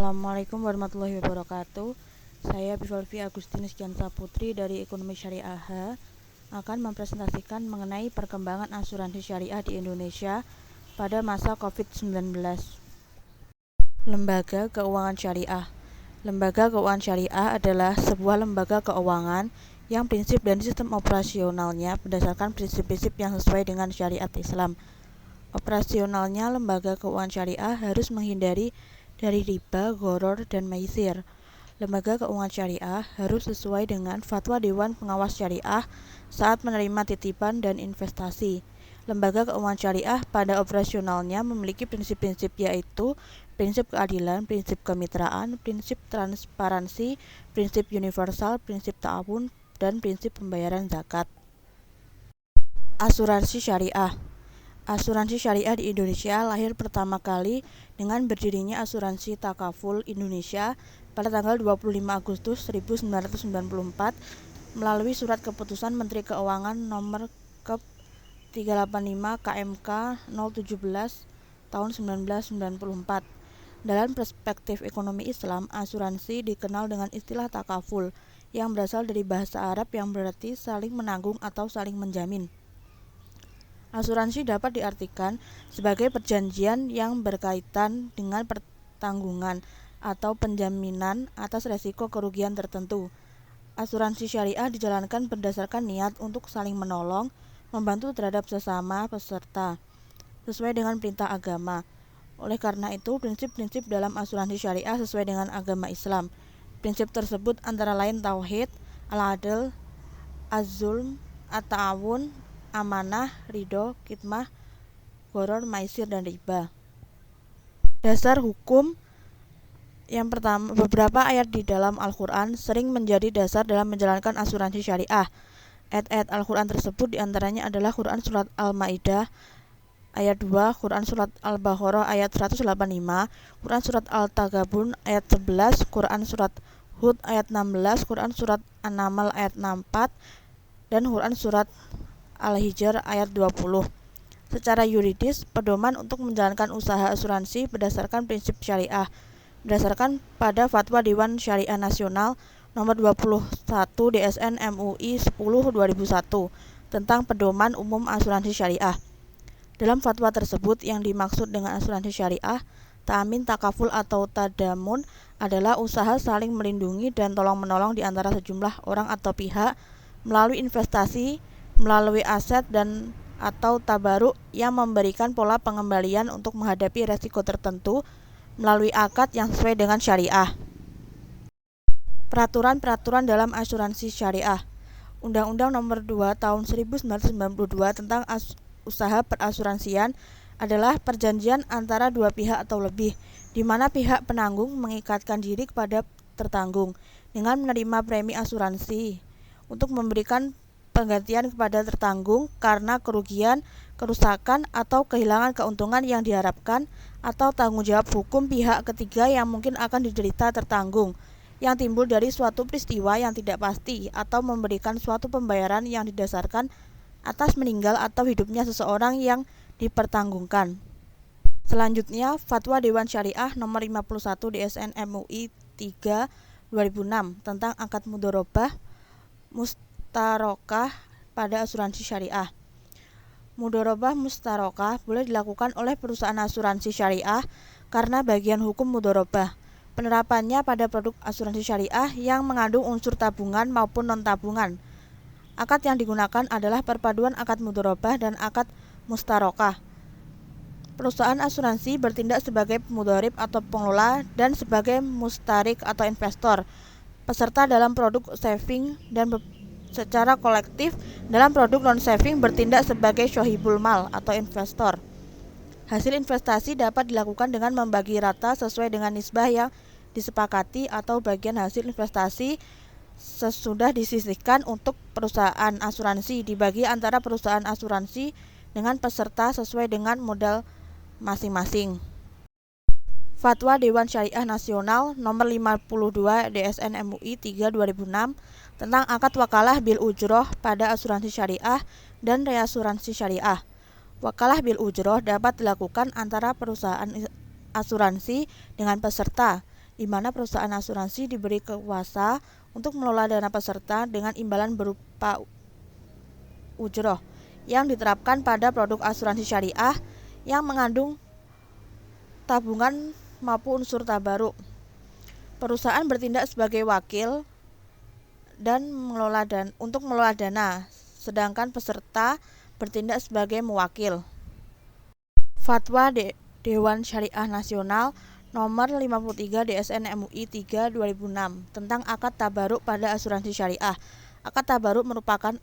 Assalamualaikum warahmatullahi wabarakatuh. Saya Bivalvi Agustinus Giansa Putri dari Ekonomi Syariah akan mempresentasikan mengenai perkembangan asuransi syariah di Indonesia pada masa COVID-19. Lembaga Keuangan Syariah. Lembaga Keuangan Syariah adalah sebuah lembaga keuangan yang prinsip dan sistem operasionalnya berdasarkan prinsip-prinsip yang sesuai dengan syariat Islam. Operasionalnya lembaga keuangan syariah harus menghindari dari riba, gharar, dan maisir. Lembaga keuangan syariah harus sesuai dengan fatwa Dewan Pengawas Syariah saat menerima titipan dan investasi. Lembaga keuangan syariah pada operasionalnya memiliki prinsip-prinsip yaitu prinsip keadilan, prinsip kemitraan, prinsip transparansi, prinsip universal, prinsip ta'awun, dan prinsip pembayaran zakat. Asuransi syariah. Asuransi syariah di Indonesia lahir pertama kali dengan berdirinya Asuransi Takaful Indonesia pada tanggal 25 Agustus 1994 melalui Surat Keputusan Menteri Keuangan Nomor Kep 385 KMK 017 tahun 1994. Dalam perspektif ekonomi Islam, asuransi dikenal dengan istilah takaful yang berasal dari bahasa Arab yang berarti saling menanggung atau saling menjamin. Asuransi dapat diartikan sebagai perjanjian yang berkaitan dengan pertanggungan atau penjaminan atas resiko kerugian tertentu. Asuransi syariah dijalankan berdasarkan niat untuk saling menolong, membantu terhadap sesama peserta, sesuai dengan perintah agama. Oleh karena itu, prinsip-prinsip dalam asuransi syariah sesuai dengan agama Islam. Prinsip tersebut antara lain tauhid, al-adl, az-zulm, at-ta'awun, amanah, ridho, khidmah, gharar, maisir, dan riba. Dasar hukum. Yang pertama, beberapa ayat di dalam Al-Quran sering menjadi dasar dalam menjalankan asuransi syariah. Ayat-ayat Al-Quran tersebut diantaranya adalah Quran Surat Al-Ma'idah ayat 2, Quran Surat Al-Baqarah ayat 185, Quran Surat Al-Tagabun ayat 11, Quran Surat Hud ayat 16, Quran Surat An-Naml ayat 64, dan Quran Surat Al-Hijr ayat 20. Secara yuridis, pedoman untuk menjalankan usaha asuransi berdasarkan prinsip syariah, berdasarkan pada Fatwa Dewan Syariah Nasional Nomor 21 DSN MUI 10/2001 tentang pedoman umum asuransi syariah. Dalam fatwa tersebut, yang dimaksud dengan asuransi syariah, ta'min, takaful, atau tadamun adalah usaha saling melindungi dan tolong-menolong di antara sejumlah orang atau pihak melalui investasi, melalui aset dan atau tabaruk yang memberikan pola pengembalian untuk menghadapi resiko tertentu melalui akad yang sesuai dengan syariah. Peraturan-peraturan dalam asuransi syariah. Undang-Undang Nomor 2 Tahun 1992 tentang usaha perasuransian adalah perjanjian antara dua pihak atau lebih, di mana pihak penanggung mengikatkan diri kepada tertanggung dengan menerima premi asuransi untuk memberikan penggantian kepada tertanggung karena kerugian, kerusakan, atau kehilangan keuntungan yang diharapkan atau tanggung jawab hukum pihak ketiga yang mungkin akan diderita tertanggung yang timbul dari suatu peristiwa yang tidak pasti atau memberikan suatu pembayaran yang didasarkan atas meninggal atau hidupnya seseorang yang dipertanggungkan. Selanjutnya, Fatwa Dewan Syariah Nomor 51 DSN MUI 3/2006 tentang akad mudharabah mustarokah pada asuransi syariah. Mudharabah mustarokah boleh dilakukan oleh perusahaan asuransi syariah karena bagian hukum mudharabah. Penerapannya pada produk asuransi syariah yang mengandung unsur tabungan maupun non-tabungan. Akad yang digunakan adalah perpaduan akad mudharabah dan akad mustarokah. Perusahaan asuransi bertindak sebagai pemudharib atau pengelola dan sebagai mustarik atau investor, peserta dalam produk saving, dan secara kolektif dalam produk non-saving bertindak sebagai syohibul mal atau investor. Hasil investasi dapat dilakukan dengan membagi rata sesuai dengan nisbah yang disepakati atau bagian hasil investasi sesudah disisihkan untuk perusahaan asuransi dibagi antara perusahaan asuransi dengan peserta sesuai dengan modal masing-masing. Fatwa Dewan Syariah Nasional Nomor 52 DSN MUI 3/2006 tentang akad wakalah bil ujroh pada asuransi syariah dan reasuransi syariah. Wakalah bil ujroh dapat dilakukan antara perusahaan asuransi dengan peserta, di mana perusahaan asuransi diberi kuasa untuk mengelola dana peserta dengan imbalan berupa ujroh yang diterapkan pada produk asuransi syariah yang mengandung tabungan maupun unsur tabaruk. Perusahaan bertindak sebagai wakil dan untuk mengelola dana, sedangkan peserta bertindak sebagai mewakil. Fatwa Dewan Syariah Nasional Nomor 53 DSN MUI 3 2006 tentang akad tabaruk pada asuransi syariah. Akad tabaruk merupakan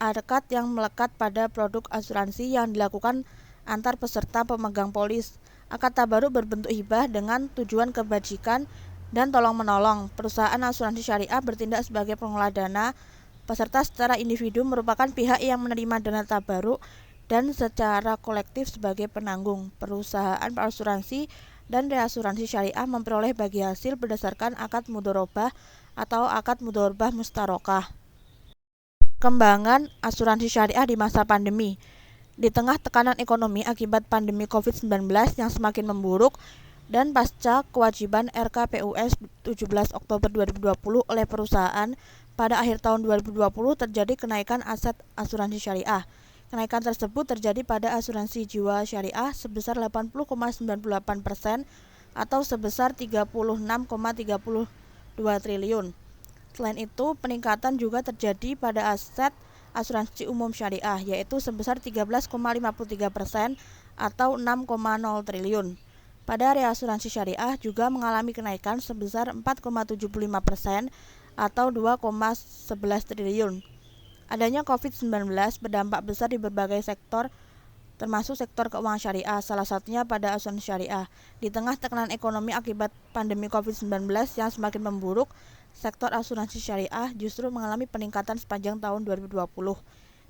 akad yang melekat pada produk asuransi yang dilakukan antar peserta pemegang polis. Akad tabaruk berbentuk hibah dengan tujuan kebajikan dan tolong-menolong. Perusahaan asuransi syariah bertindak sebagai pengelola dana. Peserta secara individu merupakan pihak yang menerima dana tabaruk dan secara kolektif sebagai penanggung. Perusahaan asuransi dan reasuransi syariah memperoleh bagi hasil berdasarkan akad mudharabah atau akad mudharabah mustarokah. Perkembangan asuransi syariah di masa pandemi. Di tengah tekanan ekonomi akibat pandemi COVID-19 yang semakin memburuk dan pasca kewajiban RKPUS 17 Oktober 2020 oleh perusahaan pada akhir tahun 2020 terjadi kenaikan aset asuransi syariah. Kenaikan tersebut terjadi pada asuransi jiwa syariah sebesar 80,98% atau sebesar 36,32 triliun. Selain itu, peningkatan juga terjadi pada aset asuransi umum syariah, yaitu sebesar 13,53% atau 6,0 triliun. Pada reasuransi syariah juga mengalami kenaikan sebesar 4,75% atau 2,11 triliun. Adanya COVID-19 berdampak besar di berbagai sektor, termasuk sektor keuangan syariah, salah satunya pada asuransi syariah. Di tengah tekanan ekonomi akibat pandemi COVID-19 yang semakin memburuk, sektor asuransi syariah justru mengalami peningkatan sepanjang tahun 2020.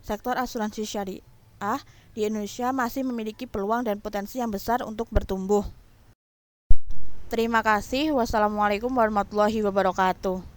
Sektor asuransi syariah di Indonesia masih memiliki peluang dan potensi yang besar untuk bertumbuh. Terima kasih. Wassalamualaikum warahmatullahi wabarakatuh.